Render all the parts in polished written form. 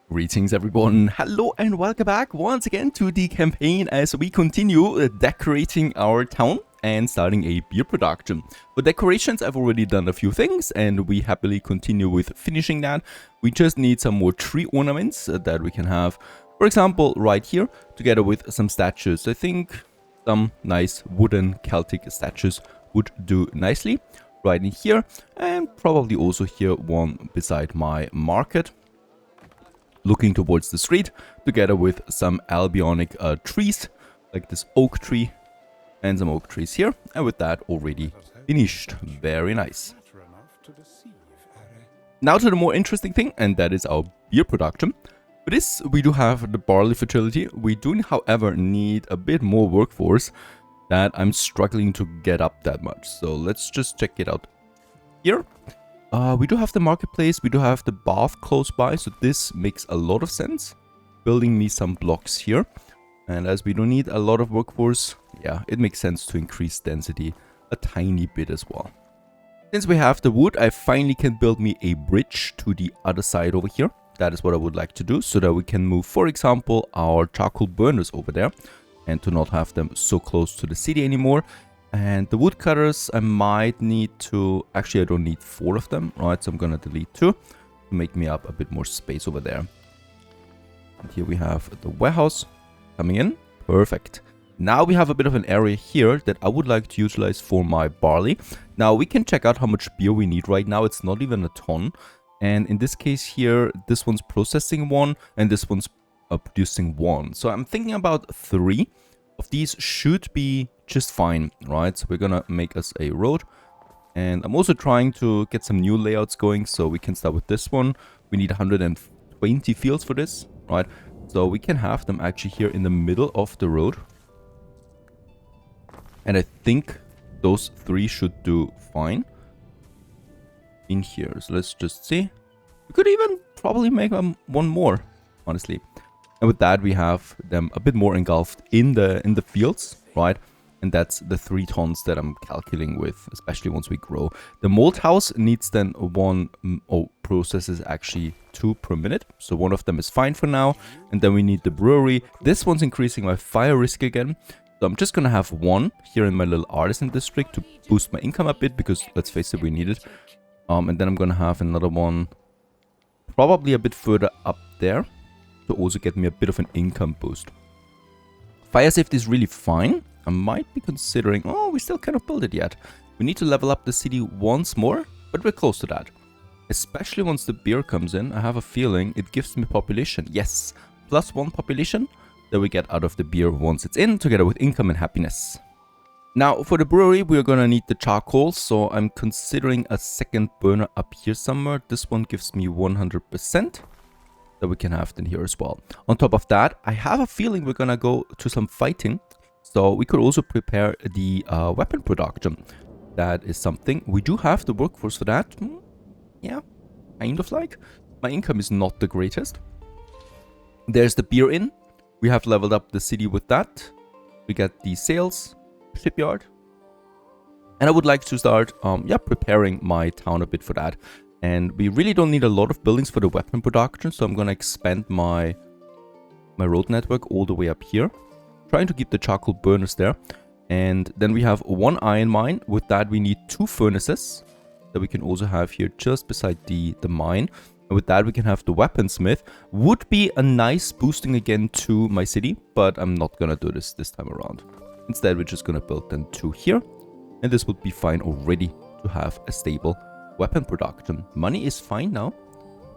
Greetings everyone, hello and welcome back once again to the campaign as we continue decorating our town and starting a beer production. For decorations I've already done a few things and we happily continue with finishing that. We just need some more tree ornaments that we can have, for example right here, together with some statues. I think some nice wooden Celtic statues would do nicely right in here, and probably also here one beside my market, looking towards the street, together with some Albionic trees, like this oak tree and some oak trees here. And with that already finished. Very nice. Now to the more interesting thing, and that is our beer production. For this, we do have the barley fertility. We do, however, need a bit more workforce that I'm struggling to get up that much. So let's just check it out here. We do have the marketplace, we do have the bath close by, so this makes a lot of sense. Building me some blocks here. And as we don't need a lot of workforce, yeah, it makes sense to increase density a tiny bit as well. Since we have the wood, I finally can build me a bridge to the other side over here. That is what I would like to do, so that we can move, for example, our charcoal burners over there. And to not have them so close to the city anymore. And the woodcutters, I might need to... Actually, I don't need 4 of them, right? So I'm gonna delete 2 to make me up a bit more space over there. And here we have the warehouse coming in. Perfect. Now we have a bit of an area here that I would like to utilize for my barley. Now we can check out how much beer we need right now. It's not even a ton. And in this case here, this one's processing 1 and this one's producing 1. So I'm thinking about 3 of these should be just fine, right? So we're gonna make us a road, and I'm also trying to get some new layouts going, so we can start with this one. We need 120 fields for this, right? So we can have them actually here in the middle of the road, and I think those 3 should do fine in here. So let's just see. We could even probably make one more, honestly. And with that, we have them a bit more engulfed in the fields, right? And that's the 3 tons that I'm calculating with, especially once we grow. The malt house needs then processes actually 2 per minute. So one of them is fine for now. And then we need the brewery. This one's increasing my fire risk again. So I'm just going to have 1 here in my little artisan district to boost my income a bit, because let's face it, we need it. And then I'm going to have another one probably a bit further up there, to also get me a bit of an income boost. Fire safety is really fine. I might be considering... Oh, we still cannot build it yet. We need to level up the city once more, but we're close to that. Especially once the beer comes in, I have a feeling it gives me population. Yes, +1 population that we get out of the beer once it's in, together with income and happiness. Now, for the brewery, we're gonna need the charcoal, so I'm considering a second burner up here somewhere. This one gives me 100%. That we can have then here as well. On top of that, I have a feeling we're gonna go to some fighting, so we could also prepare the weapon production. That is something. We do have the workforce for that. Yeah, kind of like. My income is not the greatest. There's the beer inn. We have leveled up the city with that. We got the sales, shipyard. And I would like to start preparing my town a bit for that. And we really don't need a lot of buildings for the weapon production, so I'm going to expand my road network all the way up here. Trying to keep the charcoal burners there. And then we have 1 iron mine. With that, we need 2 furnaces that we can also have here just beside the mine. And with that, we can have the weaponsmith. Would be a nice boosting again to my city, but I'm not going to do this time around. Instead, we're just going to build then 2 here. And this would be fine already to have a stable weapon production. Money is fine now,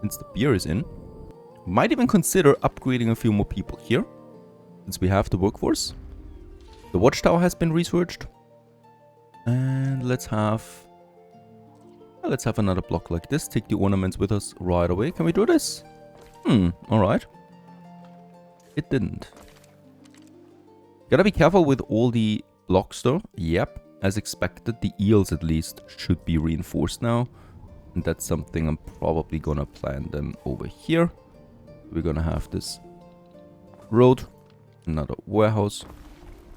since the beer is in. Might even consider upgrading a few more people here, since we have the workforce. The watchtower has been researched. And let's have another block like this. Take the ornaments with us right away. Can we do this? Alright. It didn't. Gotta be careful with all the blocks though. Yep. As expected, the eels at least should be reinforced now. And that's something I'm probably gonna plan then over here. We're gonna have this road, another warehouse,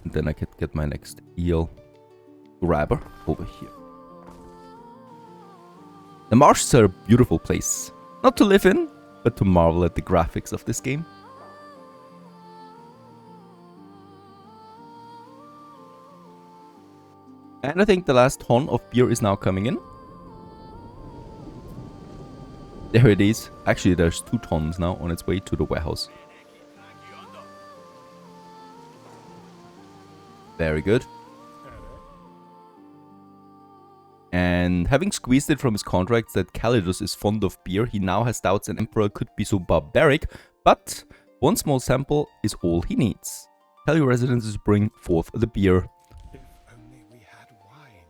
and then I could get my next eel grabber over here. The marshes are a beautiful place. Not to live in, but to marvel at the graphics of this game. And I think the last ton of beer is now coming in. There it is. Actually, there's 2 tons now on its way to the warehouse. Very good. And having squeezed it from his contracts that Calidus is fond of beer, he now has doubts an emperor could be so barbaric, but one small sample is all he needs. Tell your residents to bring forth the beer. If only we had wine,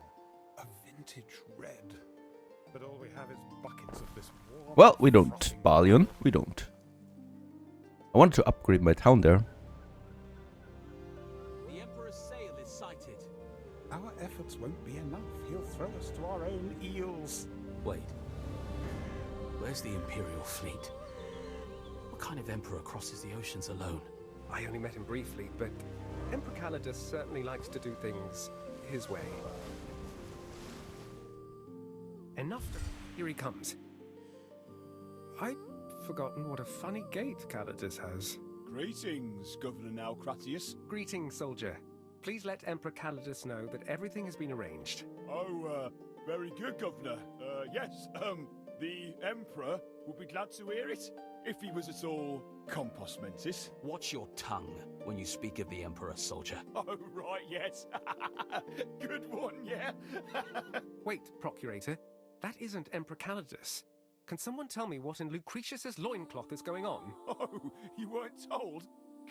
a vintage red. But all we have is buckets of this warm. Well, we don't, Barley, we don't. I wanted to upgrade my town there. The Emperor's sail is sighted. Our efforts won't be enough. He'll throw us to our own eels. Wait. Where's the Imperial fleet? What kind of Emperor crosses the oceans alone? I only met him briefly, but Emperor Calidus certainly likes to do things his way. Enough to... Here he comes. I'd forgotten what a funny gait Calidus has. Greetings, Governor Naucratius. Greetings, soldier. Please let Emperor Calidus know that everything has been arranged. Oh, very good, Governor. Yes, the Emperor would be glad to hear it, if he was at all compost mentis. Watch your tongue when you speak of the Emperor, soldier. Oh, right, yes. Good one, yeah. Wait, Procurator. That isn't Emperor Calidus. Can someone tell me what in Lucretius's loincloth is going on? Oh, you weren't told?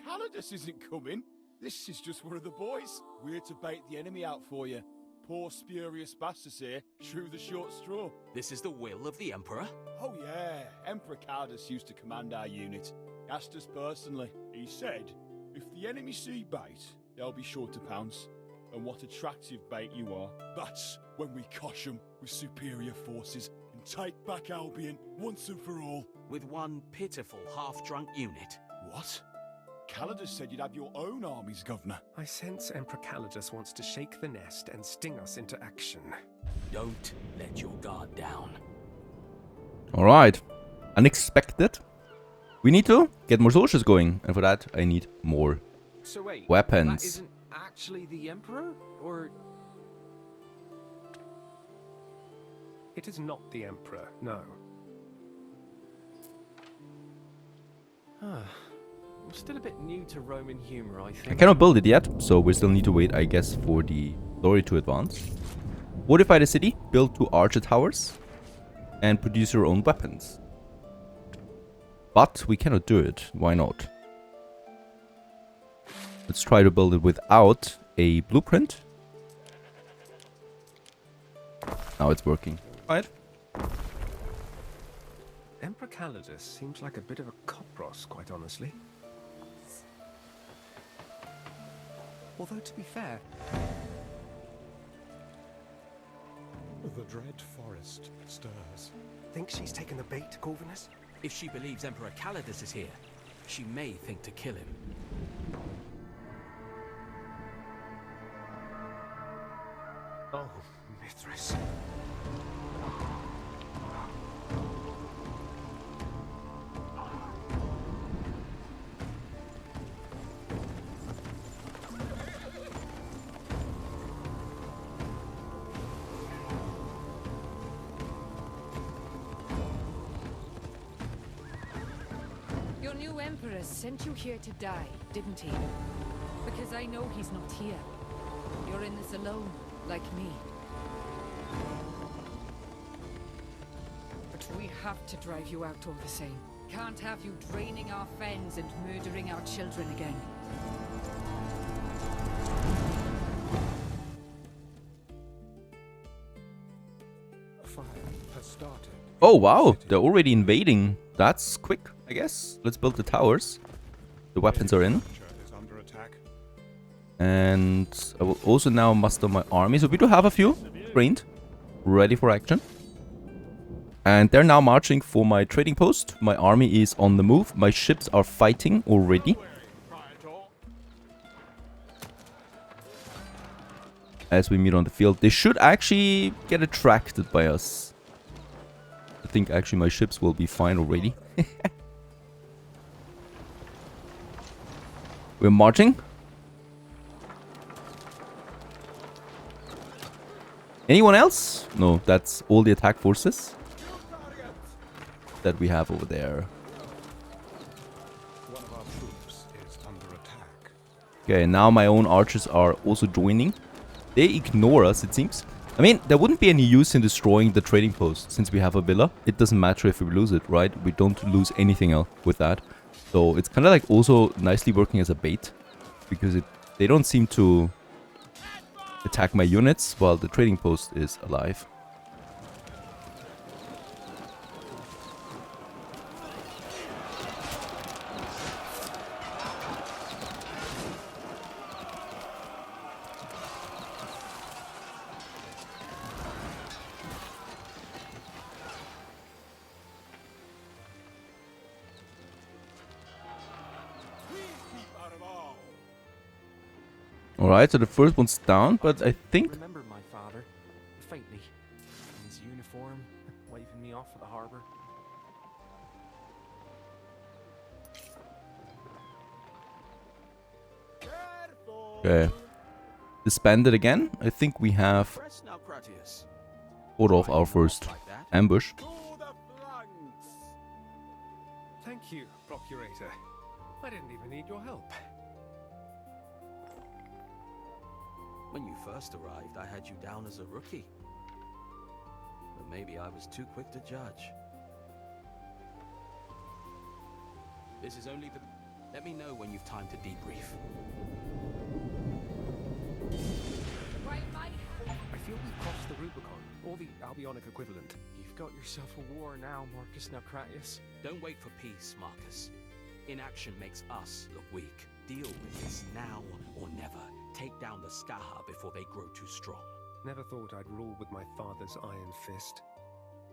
Calidus isn't coming. This is just one of the boys. We're to bait the enemy out for you. Poor spurious bastards here drew the short straw. This is the will of the Emperor? Oh yeah, Emperor Calidus used to command our unit. Asked us personally. He said, if the enemy see bait, they'll be sure to pounce. And what attractive bait you are. That's when we cosh them with superior forces and take back Albion once and for all. With one pitiful half-drunk unit. What? Calidus said you'd have your own armies, Governor. I sense Emperor Calidus wants to shake the nest and sting us into action. Don't let your guard down. Alright. Unexpected. We need to get more soldiers going. And for that, I need more So wait, weapons. that isn't actually the Emperor? Or... It is not the Emperor, no. I'm still a bit new to Roman humor, I think. I cannot build it yet, so we still need to wait, I guess, for the glory to advance. Fortify the city, build 2 archer towers, and produce your own weapons. But we cannot do it. Why not? Let's try to build it without a blueprint. Now it's working. Right? Emperor Calidus seems like a bit of a copros, quite honestly. Although, to be fair... The dread forest stirs. Think she's taken the bait, Corvinus? If she believes Emperor Calidus is here, she may think to kill him. Oh, Mithras. Your new emperor sent you here to die, didn't he? Because I know he's not here. You're in this alone, like me. But we have to drive you out all the same. Can't have you draining our fens and murdering our children again. Fire has started. Oh wow, they're already invading. That's quick, I guess. Let's build the towers. The weapons are in. Is under attack. And I will also now muster my army. So we do have a few trained, ready for action. And they're now marching for my trading post. My army is on the move. My ships are fighting already. As we meet on the field, they should actually get attracted by us. I think actually my ships will be fine already. We're marching. Anyone else? No, that's all the attack forces that we have over there. One of our troops is under attack. Okay, now my own archers are also joining. They ignore us, it seems. I mean, there wouldn't be any use in destroying the trading post since we have a villa. It doesn't matter if we lose it, right? We don't lose anything else with that. So it's kind of like also nicely working as a bait because they don't seem to attack my units while the trading post is alive. Alright, so the first one's down, but I think... Remember my father, faintly, in his uniform, waving me off at the harbor. Okay. Disbanded again. I think we have fought off our first ambush. Thank you, Procurator. I didn't even need your help. When you first arrived, I had you down as a rookie. But maybe I was too quick to judge. This is only the... Let me know when you've time to debrief. I feel we've crossed the Rubicon, or the Albionic equivalent. You've got yourself a war now, Marcus Naucratius. Don't wait for peace, Marcus. Inaction makes us look weak. Deal with this now or never. Take down the Skaha before they grow too strong. Never thought I'd rule with my father's iron fist.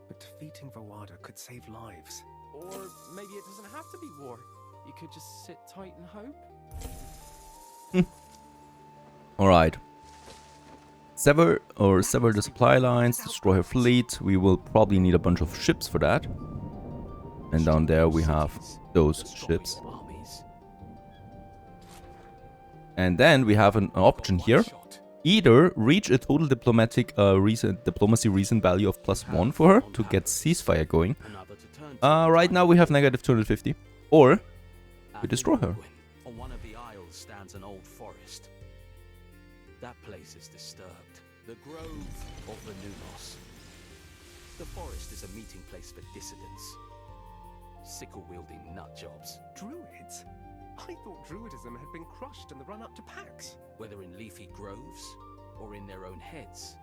But defeating Vawada could save lives. Or maybe it doesn't have to be war. You could just sit tight and hope. Alright. Sever the supply lines, destroy her fleet. We will probably need a bunch of ships for that. And down there we have those ships. And then we have an option here. Either reach a total diplomacy reason value of +1 for her to get ceasefire going. Right now we have negative 250. Or we destroy her. On one of the isles stands an old forest. That place is disturbed. The Grove of the Nunos. The forest is a meeting place for dissidents. Sickle-wielding nutjobs. Druids? I thought Druidism had been crushed in the run-up to PAX. Whether in leafy groves or in their own heads,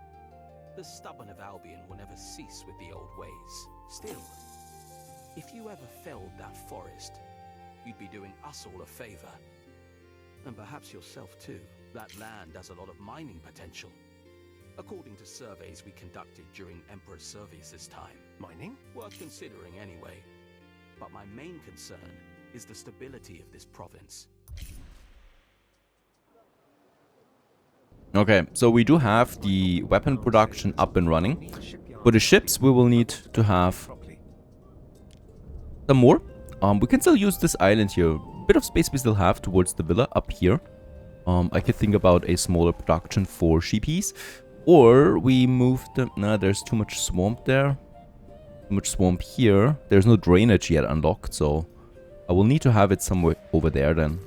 the stubborn of Albion will never cease with the old ways. Still, if you ever felled that forest, you'd be doing us all a favor. And perhaps yourself too. That land has a lot of mining potential. According to surveys we conducted during Emperor surveys this time. Mining? Worth considering anyway. But my main concern is the stability of this province. Okay, so we do have the weapon production up and running. For the ships, we will need to have some more. We can still use this island here. Bit of space we still have towards the villa up here. I could think about a smaller production for sheepies. Or we move them... Nah, there's too much swamp there. Too much swamp here. There's no drainage yet unlocked, so... I will need to have it somewhere over there then.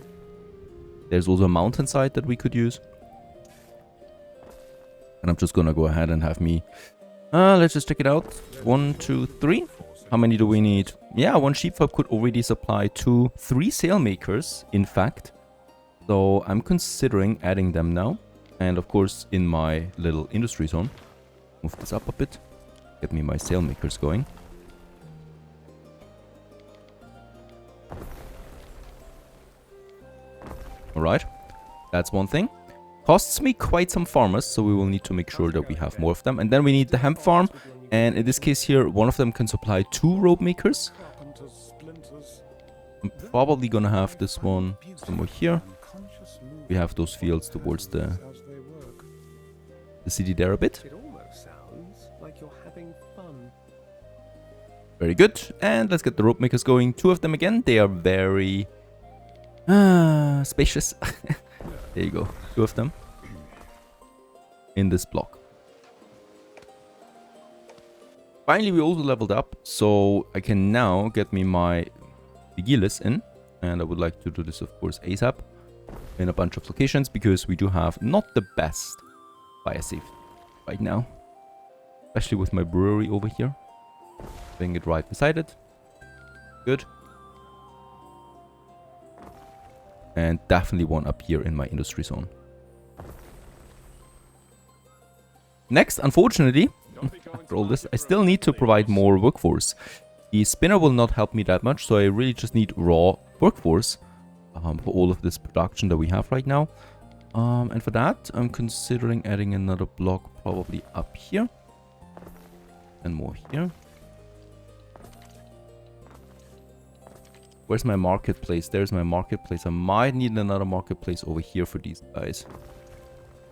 There's also a mountainside that we could use. And I'm just gonna go ahead and have me... let's just check it out. 1, 2, 3. How many do we need? Yeah, one sheep farm could already supply 3 sailmakers, in fact. So I'm considering adding them now. And of course, in my little industry zone. Move this up a bit. Get me my sailmakers going. Alright, that's one thing. Costs me quite some farmers, so we will need to make sure that we have more of them. And then we need the hemp farm. And in this case here, one of them can supply 2 rope makers. I'm probably gonna have this one somewhere here. We have those fields towards the city there a bit. It almost sounds like you're having fun. Very good. And let's get the rope makers going. 2 of them again. They are very spacious. There you go. 2 of them in this block. Finally, we also leveled up, so I can now get me my Vigilis in. And I would like to do this, of course, ASAP in a bunch of locations, because we do have not the best fire safety right now. Especially with my brewery over here. Putting it right beside it. Good. And definitely one up here in my industry zone. Next, unfortunately, after all this, I still need to provide more workforce. The spinner will not help me that much, so I really just need raw workforce for all of this production that we have right now. And for that, I'm considering adding another block probably up here. And more here. Where's my marketplace? There's my marketplace. I might need another marketplace over here for these guys.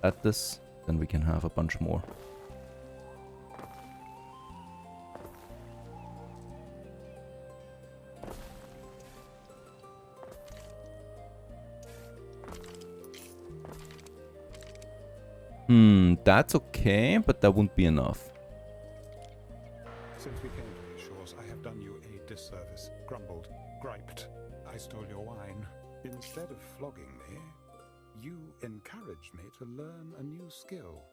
At this, then we can have a bunch more. That's okay, but that won't be enough. Since we came to these shores, I have done you a disservice. Grumbled, griped. I stole your wine. Instead of flogging me, you encouraged me to learn a new skill.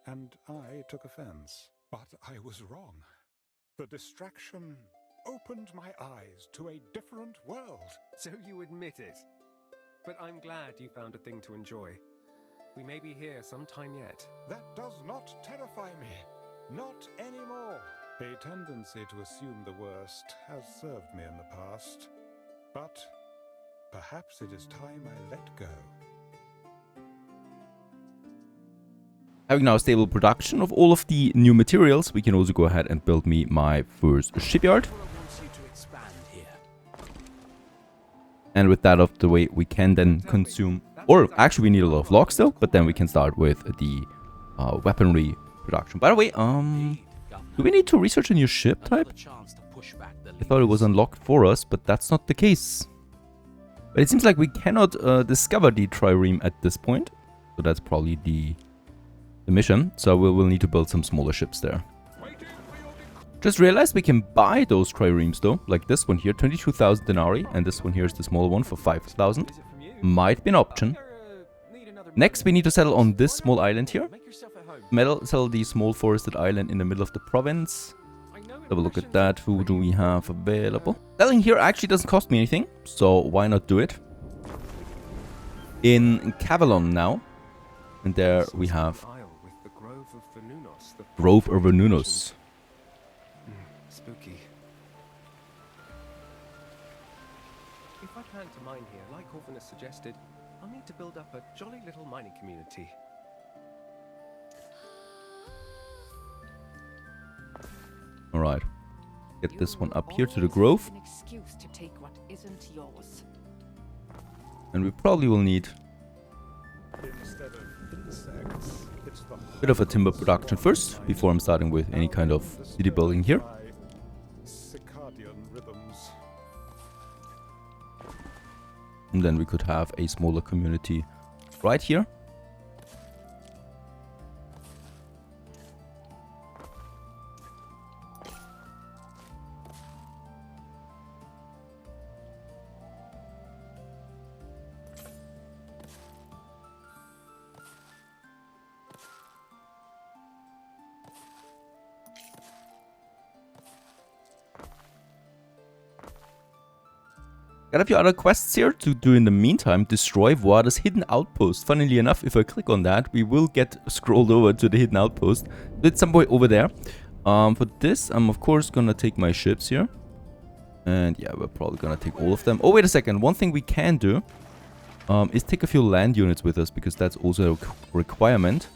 And I took offense. But I was wrong. The distraction opened my eyes to a different world. So you admit it. But I'm glad you found a thing to enjoy. We may be here sometime yet. That does not terrify me. Not anymore. A tendency to assume the worst has served me in the past. But perhaps it is time I let go. Having now stable production of all of the new materials, we can also go ahead and build me my first shipyard. And with that out of the way, we can then consume, or actually we need a lot of logs still, but then we can start with the weaponry production. By the way, do we need to research a new ship type? I thought it was unlocked for us, but that's not the case. But it seems like we cannot discover the trireme at this point. So that's probably the mission. So we will need to build some smaller ships there. Just realized we can buy those triremes though. Like this one here, 22,000 denarii. And this one here is the smaller one for 5,000. Might be an option. Next, we need to settle on this small island here. Settle the small forested island in the middle of the province. Have a look at that. Who do we have available? Selling here actually doesn't cost me anything. So why not do it? In Cavalon now. And there we have Grove of Venunus. Spooky. If I plan to mine here, like Orphan has suggested, I'll need to build up a jolly little mining community. Alright. Get this one up here to the grove. An excuse to take what isn't yours. And we probably will need Instead of insects, it's the a bit of a timber production first, before I'm starting with any kind of city building here. circadian rhythms. And then we could have a smaller community right here. Got a few other quests here to do in the meantime. Destroy Wada's hidden outpost. Funnily enough, if I click on that, we will get scrolled over to the hidden outpost. It's somewhere over there. For this, I'm of course gonna take my ships here. And yeah, we're probably gonna take all of them. Oh, wait a second. One thing we can do is take a few land units with us, because that's also a requirement.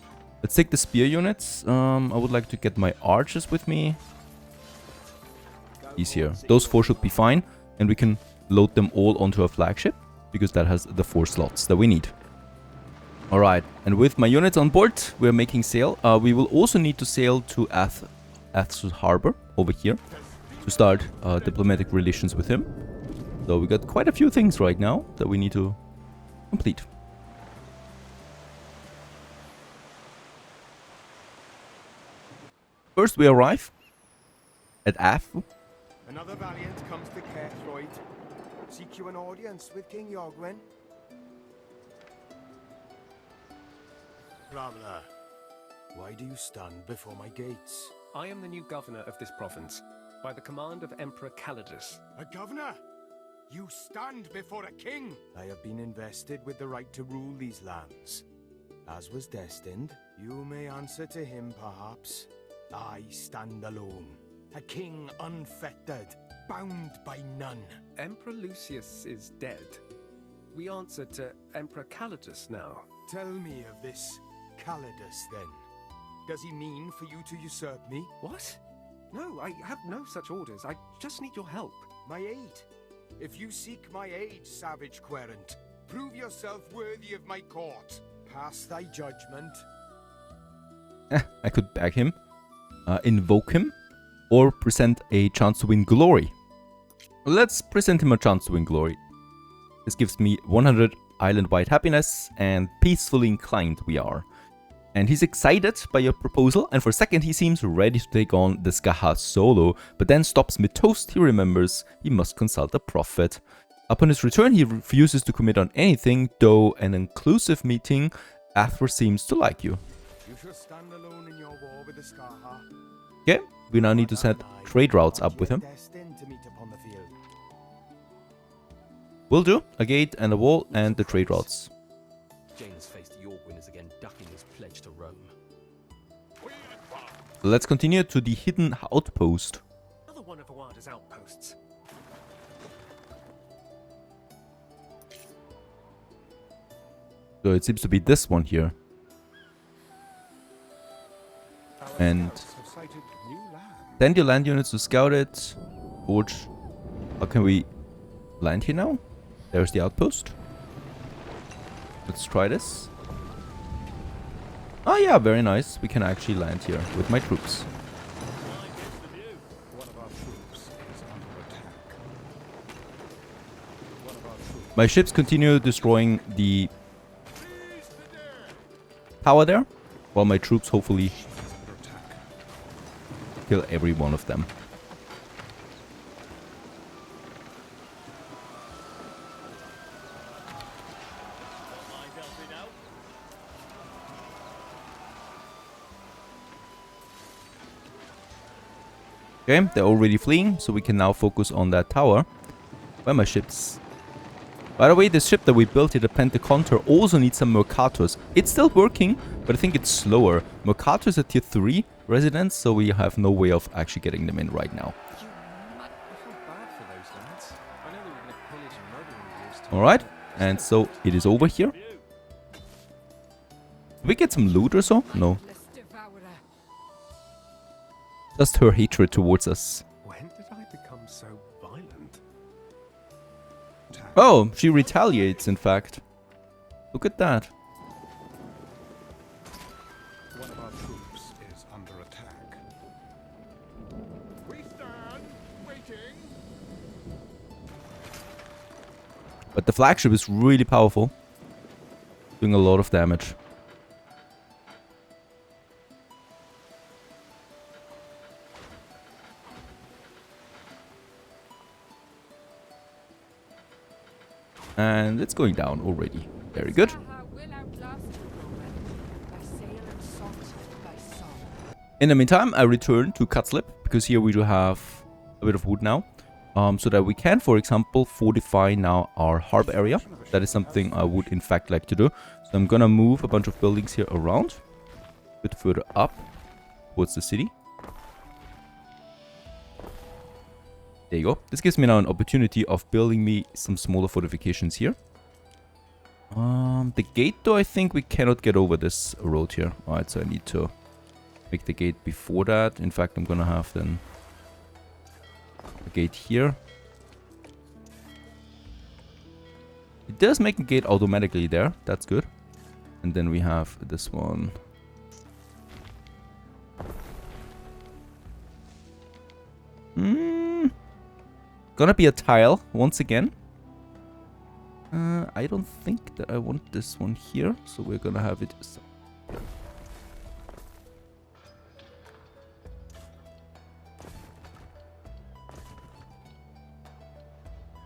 Let's take the spear units. I would like to get my archers with me. These here. Those 4 should be fine. And we can load them all onto a flagship, because that has the 4 slots that we need. Alright, and with my units on board, we're making sail. We will also need to sail to Athos Harbor over here. to start diplomatic relations with him. So we got quite a few things right now that we need to complete. First we arrive at Afu. Another valiant comes to Kerthroyd. Seek you an audience with King Yorgwin. Traveller, why do you stand before my gates? I am the new governor of this province, by the command of Emperor Calidus. A governor? You stand before a king? I have been invested with the right to rule these lands. As was destined, you may answer to him perhaps. I stand alone, a king unfettered, bound by none. Emperor Lucius is dead. We answer to Emperor Calidus now. Tell me of this Calidus then. Does he mean for you to usurp me? What? No, I have no such orders. I just need your help. My aid? If you seek my aid, savage querent, prove yourself worthy of my court. Pass thy judgment. I could bag him, invoke him, or present a chance to win glory. Let's present him a chance to win glory. This gives me 100 island-wide happiness, and peacefully inclined we are. And he's excited by your proposal, and for a second he seems ready to take on the Skaha solo, but then stops mid-toast. He remembers he must consult a prophet. Upon his return, he refuses to commit on anything, though an inclusive meeting, Athor seems to like you. You shall stand alone in your war with the Skaha. Okay, we now need to set trade routes up with him. Destined to meet upon the field. Will do. A gate and a wall and the trade routes. James faced Yorgwin is again ducking his pledge to Rome. Let's continue to the hidden outpost. Another one of Awada's outposts. So it seems to be this one here. And send your land units to scout it. Forge. How can we land here now? There's the outpost. Let's try this. Oh yeah, very nice. We can actually land here with my troops. My ships continue destroying the tower there, while my troops hopefully kill every one of them. Okay, they're already fleeing, so we can now focus on that tower. Where are my ships? By the way, this ship that we built here, the Pentaconter, also needs some Mercators. It's still working, but I think it's slower. Mercators are tier 3 residents, so we have no way of actually getting them in right now. I feel bad for those lads. I know they were going to pillage and murder in years' time. Alright, and so it is over here. Did we get some loot or so? No. Just her hatred towards us. When did I become so violent? Oh, she retaliates, in fact. Look at that. One of our troops is under attack. We stand waiting. But the flagship is really powerful. Doing a lot of damage. And it's going down already. Very good. In the meantime, I return to Cutslip, because here we do have a bit of wood now. So that we can, for example, fortify now our harbor area. That is something I would in fact like to do. So I'm gonna move a bunch of buildings here around. A bit further up towards the city. There you go. This gives me now an opportunity of building me some smaller fortifications here. The gate though, I think we cannot get over this road here. Alright, so I need to make the gate before that. In fact, I'm gonna have then a gate here. It does make a gate automatically there. That's good. And then we have this one. Gonna be a tile once again. I don't think that I want this one here, so we're gonna have it.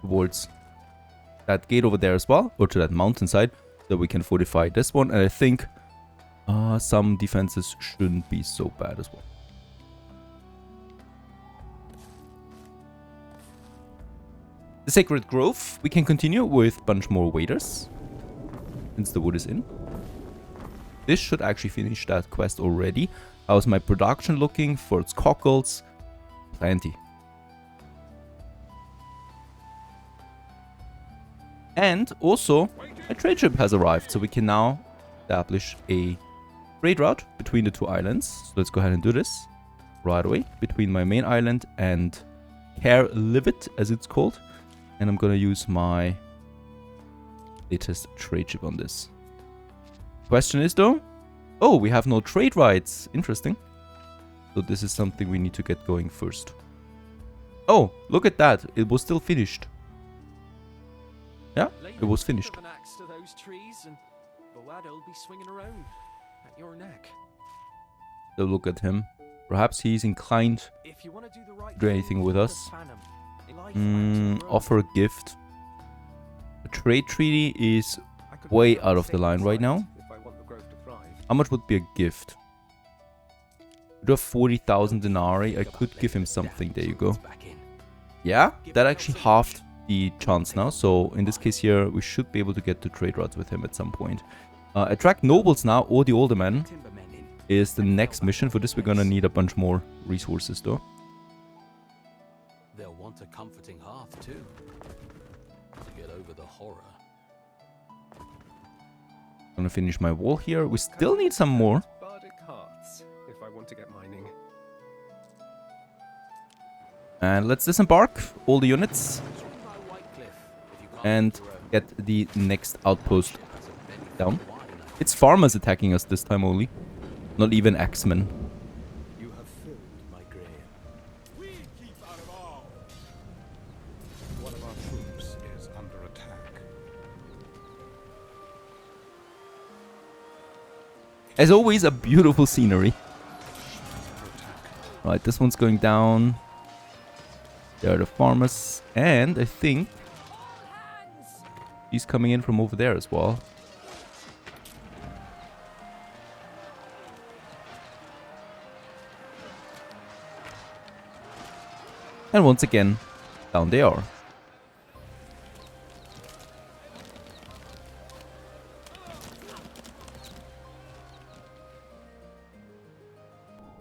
Towards that gate over there as well, or to that mountainside, so we can fortify this one. And I think some defenses shouldn't be so bad as well. The Sacred Grove, we can continue with a bunch more waiters, since the wood is in. This should actually finish that quest already. How's my production looking for its cockles? Plenty. And also, a trade ship has arrived, so we can now establish a trade route between the two islands. So let's go ahead and do this right away, between my main island and Care Livet, as it's called. And I'm gonna use my latest trade ship on this. Question is though, oh, we have no trade rights. Interesting. So this is something we need to get going first. Oh, look at that. It was still finished. Yeah, it was finished. An axe to those trees and Boad'll be swinging around at your neck. So look at him. Perhaps he's inclined If you want to do the right to do anything with us. thing, Offer a gift. A trade treaty is way out of the line right now. How much would be a gift? We do have 40,000 denarii. I could give him something. There you go. Yeah, that actually halved the chance now. So in this case here, we should be able to get to trade routes with him at some point. Attract nobles now, or the older men, is the next mission. For this, we're gonna need a bunch more resources though. They'll want a comforting hearth too, to get over the horror. Gonna finish my wall here. We still need some more. Bardic hearts, if I want to get mining. And let's disembark all the units and get the next outpost down. It's farmers attacking us this time only, not even axemen. You have filled my grain. We keep out of all. One of our troops is under attack. As always, a beautiful scenery. Right, this one's going down. There are the farmers, and I think he's coming in from over there as well. And once again, down they are.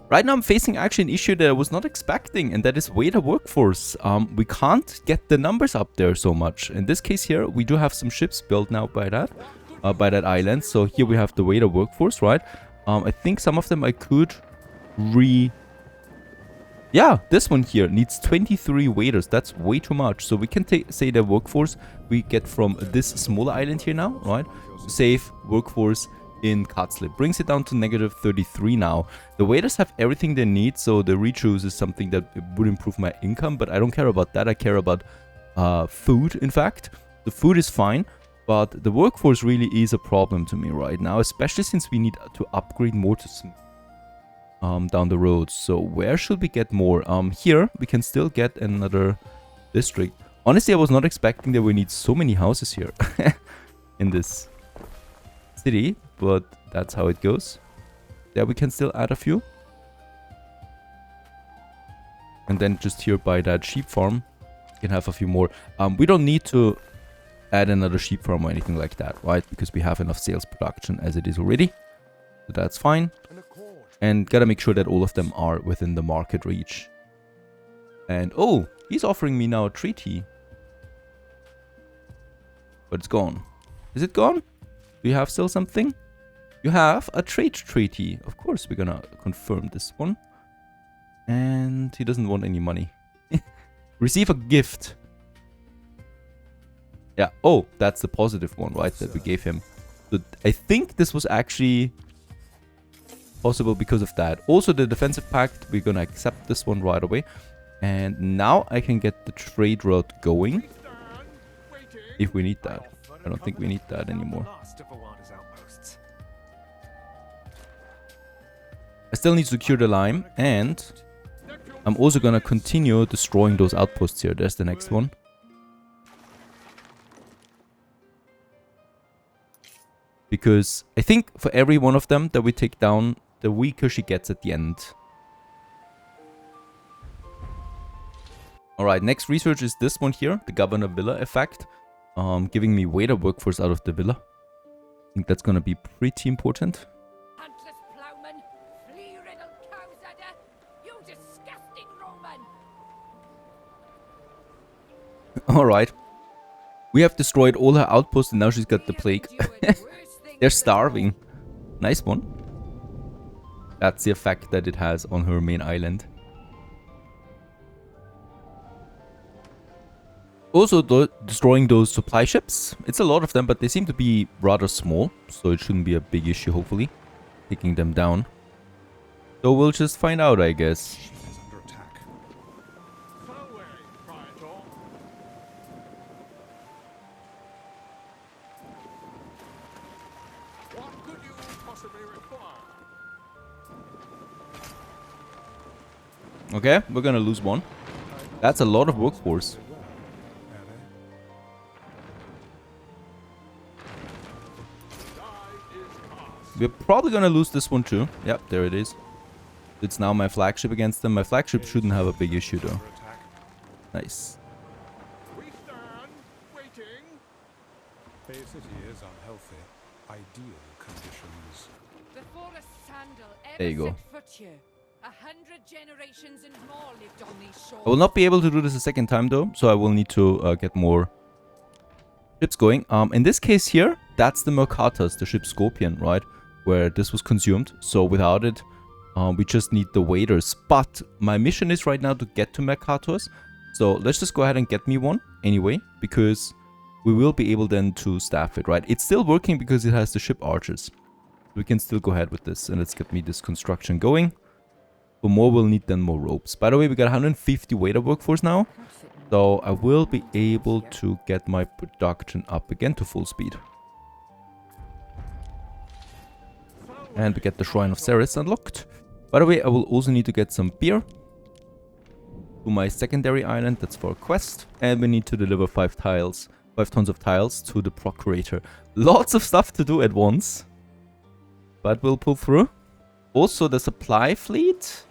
Right now I'm facing actually an issue that I was not expecting, and that is waiter workforce. We can't get the numbers up there so much. In this case here, we do have some ships built now by that island. So here we have the waiter workforce, right? I think some of them I could Yeah, this one here needs 23 waiters. That's way too much. So we can say the workforce we get from this smaller island here now, right? Save workforce in Katslip. Brings it down to -33 now. The waiters have everything they need, so the rechoose is something that would improve my income, but I don't care about that. I care about food, in fact. The food is fine, but the workforce really is a problem to me right now, especially since we need to upgrade more to down the road. So where should we get more? Here we can still get another district. Honestly, I was not expecting that we need so many houses here in this city, but that's how it goes. There we can still add a few. And then just here by that sheep farm, we can have a few more. We don't need to add another sheep farm or anything like that, right? Because we have enough sales production as it is already. So that's fine. And gotta make sure that all of them are within the market reach. And oh, he's offering me now a treaty. But it's gone. Is it gone? Do you have still something? You have a trade treaty. Of course, we're gonna confirm this one. And he doesn't want any money. Receive a gift. Yeah, oh, that's the positive one, right? That we gave him. So I think this was actually possible because of that. Also, the defensive pact, we're gonna accept this one right away. And now I can get the trade route going. If we need that. I don't think we need that anymore. I still need to secure the lime, and I'm also gonna continue destroying those outposts here. There's the next one. Because I think for every one of them that we take down, the weaker she gets at the end. Alright, next research is this one here, the Governor Villa effect. Giving me waiter workforce out of the villa. I think that's gonna be pretty important. Huntless plowman, flea-riddled cowsadder, you disgusting Roman! Alright. We have destroyed all her outposts and now she's got the plague. They're starving. Nice one. That's the effect that it has on her main island. Also, destroying those supply ships. It's a lot of them, but they seem to be rather small. So it shouldn't be a big issue, hopefully. Taking them down. So we'll just find out, I guess. Okay, we're gonna lose one. That's a lot of workforce. We're probably gonna lose this one too. Yep, there it is. It's now my flagship against them. My flagship shouldn't have a big issue though. Nice. Bay City is unhealthy. Ideal conditions. Before a sandal There you ever go. set foot here, 100 generations and more lived on these shores. I will not be able to do this a second time though, so I will need to get more ships going. In this case here, that's the Mercatus, the ship Scorpion, right? Where this was consumed. So without it, we just need the waiters. But my mission is right now to get to Mercatus. So let's just go ahead and get me one anyway, because we will be able then to staff it, right? It's still working because it has the ship archers. We can still go ahead with this, and let's get me this construction going. For more, we'll need then more ropes. By the way, we got 150 waiter workforce now. So I will be able to get my production up again to full speed. And we get the Shrine of Ceres unlocked. By the way, I will also need to get some beer to my secondary island. That's for a quest. And we need to deliver 5 tons of tiles to the Procurator. Lots of stuff to do at once. But we'll pull through. Also, the supply fleet.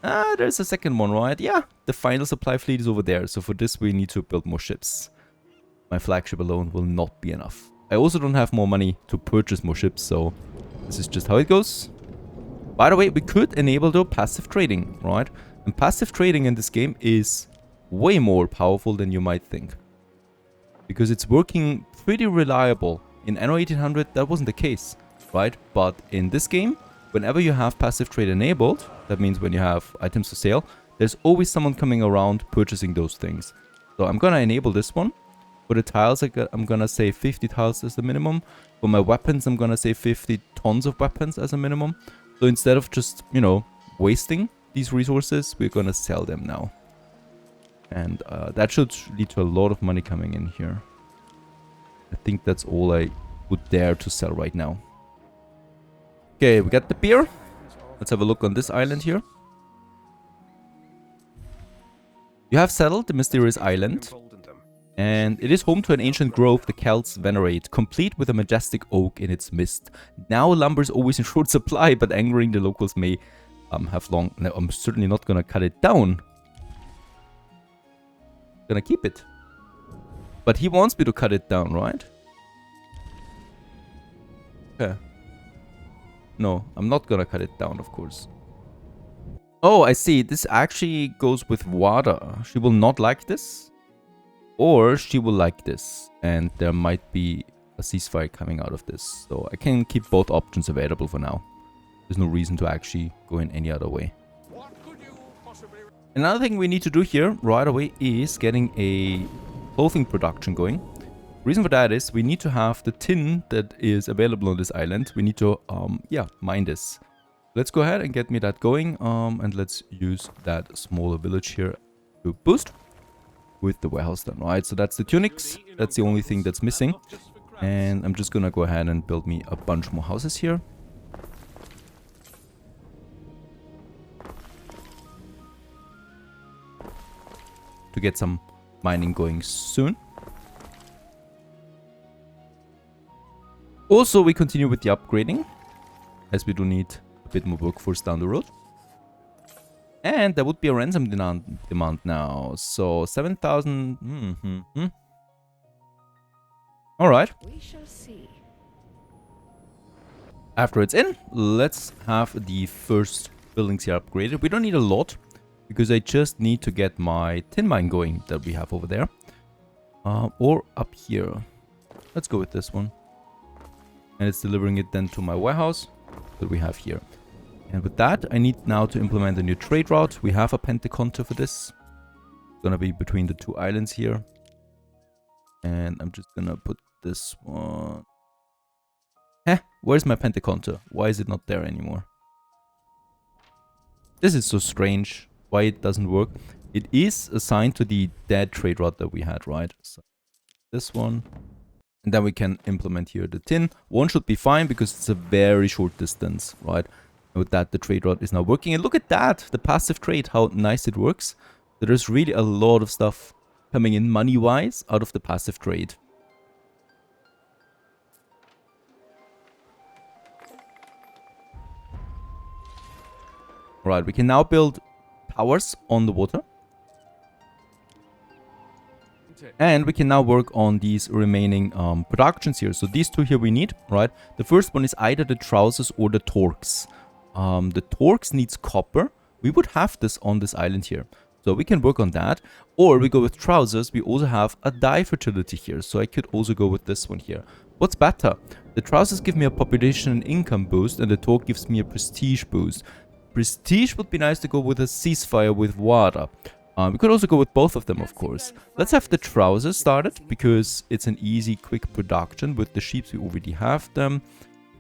There's a second one, right? Yeah, the final supply fleet is over there. So for this, we need to build more ships. My flagship alone will not be enough. I also don't have more money to purchase more ships, so this is just how it goes. By the way, we could enable though passive trading, right? And passive trading in this game is way more powerful than you might think. Because it's working pretty reliable. In Anno 1800, that wasn't the case, right? But in this game, whenever you have passive trade enabled, that means when you have items for sale, there's always someone coming around purchasing those things. So I'm gonna enable this one. For the tiles, I'm gonna say 50 tiles as the minimum. For my weapons, I'm gonna say 50 tons of weapons as a minimum. So instead of just, you know, wasting these resources, we're gonna sell them now. And that should lead to a lot of money coming in here. I think that's all I would dare to sell right now. Okay, we got the beer. Let's have a look on this island here. You have settled the mysterious island. And it is home to an ancient grove the Celts venerate, complete with a majestic oak in its midst. Now lumber is always in short supply, but angering the locals may have long... No, I'm certainly not gonna cut it down. Gonna keep it. But he wants me to cut it down, right? Okay. No, I'm not gonna cut it down, of course. Oh, I see. This actually goes with water. She will not like this. Or she will like this, and there might be a ceasefire coming out of this. So I can keep both options available for now. There's no reason to actually go in any other way. Another thing we need to do here right away is getting a clothing production going. Reason for that is we need to have the tin that is available on this island. We need to, mine this. let's go ahead and get me that going. And let's use that smaller village here to boost with the warehouse done, right? So that's the tunics. That's the only thing that's missing. And I'm just gonna go ahead and build me a bunch more houses here. To get some mining going soon. Also, we continue with the upgrading, as we do need a bit more workforce down the road. And there would be a ransom demand now. So 7,000. Alright. We shall see. After it's in, let's have the first buildings here upgraded. We don't need a lot, because I just need to get my tin mine going that we have over there. Or up here. Let's go with this one. And it's delivering it then to my warehouse that we have here. And with that, I need now to implement a new trade route. We have a pentaconter for this. It's gonna be between the two islands here. And I'm just gonna put this one... where's my pentaconter? Why is it not there anymore? This is so strange. Why it doesn't work. It is assigned to the dead trade route that we had, right? So this one. And then we can implement here the tin. One should be fine because it's a very short distance, right? And with that, the trade route is now working. And look at that, the passive trade, how nice it works. So there's really a lot of stuff coming in money-wise out of the passive trade. Right, we can now build towers on the water. And we can now work on these remaining productions here. So these two here we need, right? The first one is either the trousers or the torques. The torques needs copper. We would have this on this island here. So we can work on that. Or we go with trousers. We also have a dye fertility here. So I could also go with this one here. What's better? The trousers give me a population and income boost, and the torque gives me a prestige boost. Prestige would be nice to go with a ceasefire with water. We could also go with both of them, of course. Let's have the trousers started, because it's an easy, quick production. With the sheep, we already have them.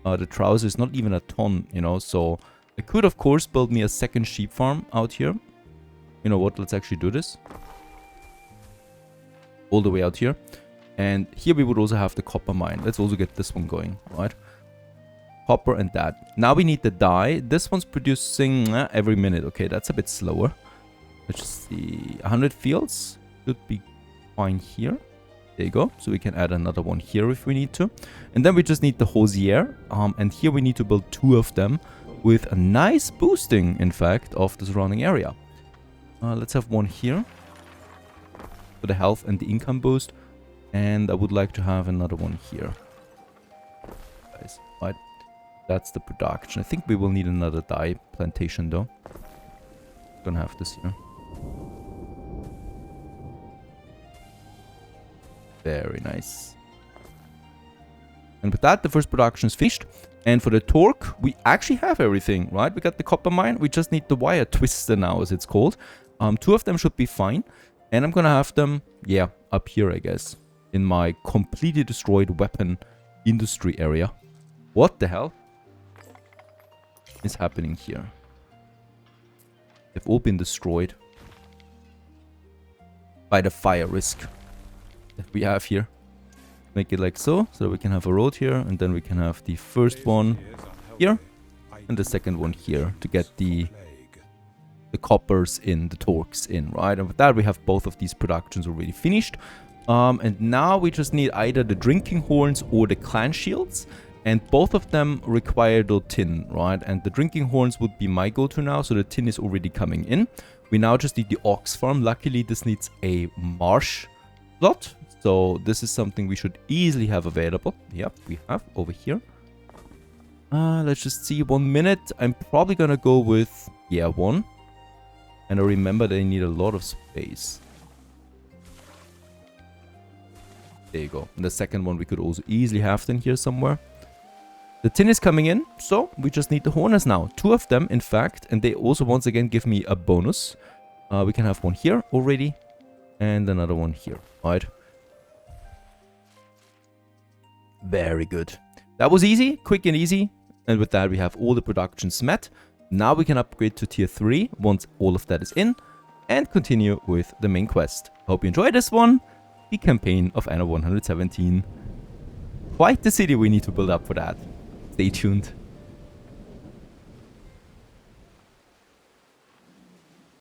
The trousers is not even a ton, you know. So I could, of course, build me a second sheep farm out here. You know what? Let's actually do this. All the way out here. And here we would also have the copper mine. Let's also get this one going, right? Copper and that. Now we need the dye. This one's producing every minute. Okay, that's a bit slower. Let's just see. 100 fields should be fine here. There you go. So we can add another one here if we need to. And then we just need the hosier. And here we need to build 2 of them with a nice boosting, in fact, of the surrounding area. Let's have one here for the health and the income boost. And I would like to have another one here. Guys, right. That's the production. I think we will need another dye plantation though. Gonna have this here. Very nice. And with that, the first production is finished. And for the torque, we actually have everything, right? We got the copper mine. We just need the wire twister now, as it's called. 2 of them should be fine. And I'm gonna have them, yeah, up here, I guess. In my completely destroyed weapon industry area. What the hell is happening here? They've all been destroyed by the fire risk that we have here. Make it like so that we can have a road here, and then we can have the first one here and the second one here to get the coppers in, the torques in, right? And with that, we have both of these productions already finished. And now we just need either the drinking horns or the clan shields. And both of them require the tin, right? And the drinking horns would be my go-to now, so the tin is already coming in. We now just need the ox farm. Luckily, this needs a marsh slot. So this is something we should easily have available. Yep, we have over here. Let's just see, 1 minute. I'm probably gonna go with, yeah, 1. And I remember they need a lot of space. There you go. And the second one we could also easily have then here somewhere. The tin is coming in, so we just need the horners now. 2 of them, in fact, and they also once again give me a bonus. We can have one here already, and another one here, right? Very good. That was easy, quick and easy. And with that, we have all the productions met. Now we can upgrade to tier 3 once all of that is in, and continue with the main quest. Hope you enjoyed this one, the campaign of Anno 117. Quite the city we need to build up for that. Stay tuned.